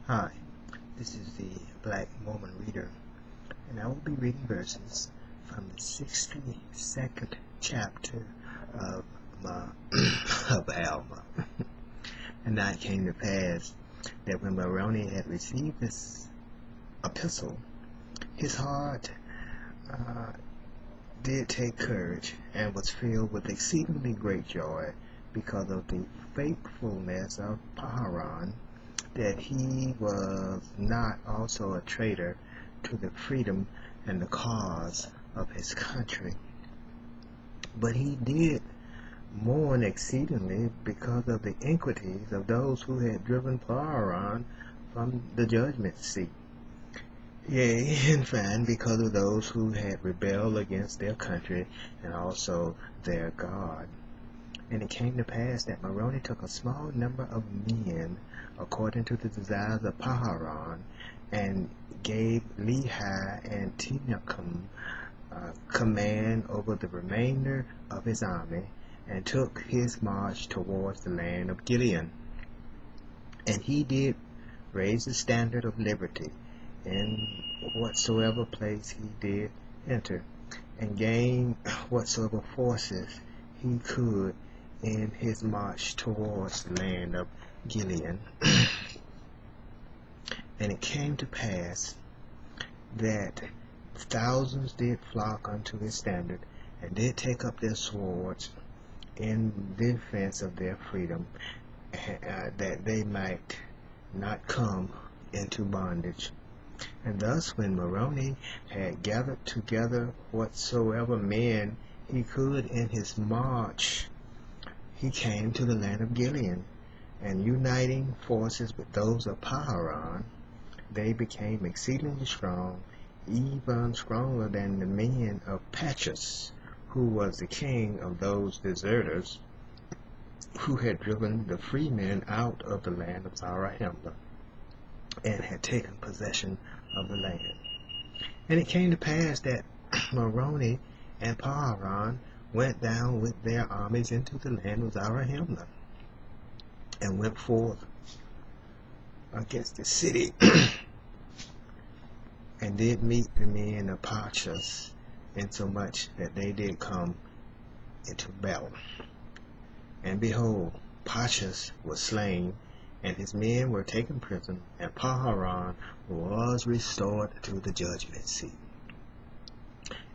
Hi, this is the Black Mormon Reader, and I will be reading verses from the 62nd chapter of of Alma. And now it came to pass that when Moroni had received this epistle, his heart did take courage and was filled with exceedingly great joy because of the faithfulness of Paharan, that he was not also a traitor to the freedom and the cause of his country. But he did mourn exceedingly because of the iniquities of those who had driven Paharan from the judgment seat. Yea, in fine, because of those who had rebelled against their country and also their God. And it came to pass that Moroni took a small number of men according to the desires of Paharan, and gave Lehi and Tenakum command over the remainder of his army, and took his march towards the land of Gilead. And he did raise the standard of liberty in whatsoever place he did enter, and gain whatsoever forces he could in his march towards the land of Gilead. And it came to pass that thousands did flock unto his standard, and did take up their swords in defense of their freedom, that they might not come into bondage. And thus when Moroni had gathered together whatsoever men he could in his march, he came to the land of Gilead, and uniting forces with those of Paharan, they became exceedingly strong, even stronger than the men of Pachus, who was the king of those deserters who had driven the freemen out of the land of Zarahemla, and had taken possession of the land. And it came to pass that Moroni and Paharan went down with their armies into the land of Zarahemla, and went forth against the city, and did meet the men of Pachus, insomuch that they did come into battle. And behold, Pachus was slain, and his men were taken prisoner, and Paharan was restored to the judgment seat.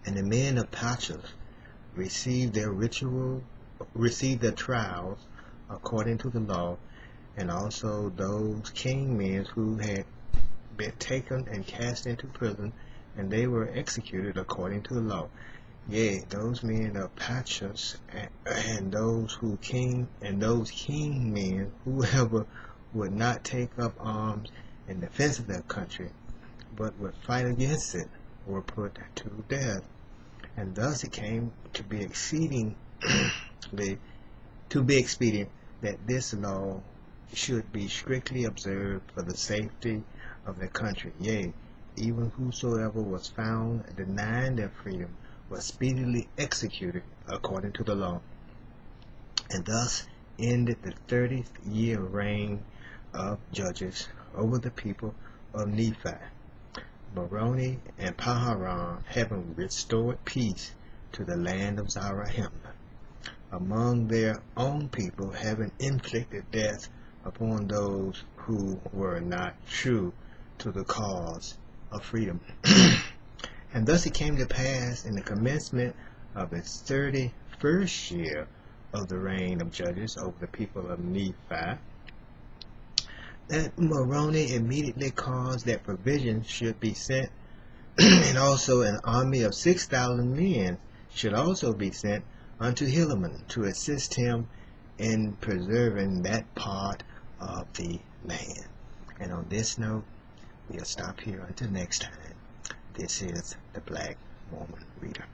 And the men of Pachus received their trials according to the law, and also those king men who had been taken and cast into prison, and they were executed according to the law. Yea, those men of Pachus and those king men, whoever would not take up arms in defense of their country, but would fight against it, were put to death. And thus it came to be expedient that this law should be strictly observed for the safety of the country. Yea, even whosoever was found denying their freedom was speedily executed according to the law. And thus ended the 30th year reign of judges over the people of Nephi, Moroni and Paharan having restored peace to the land of Zarahemla, among their own people having inflicted death upon those who were not true to the cause of freedom. And thus it came to pass in the commencement of the 31st year of the reign of judges over the people of Nephi, that Moroni immediately caused that provisions should be sent, and also an army of 6,000 men should also be sent unto Helaman to assist him in preserving that part of the land. And on this note, we'll stop here until next time. This is the Black Mormon Reader.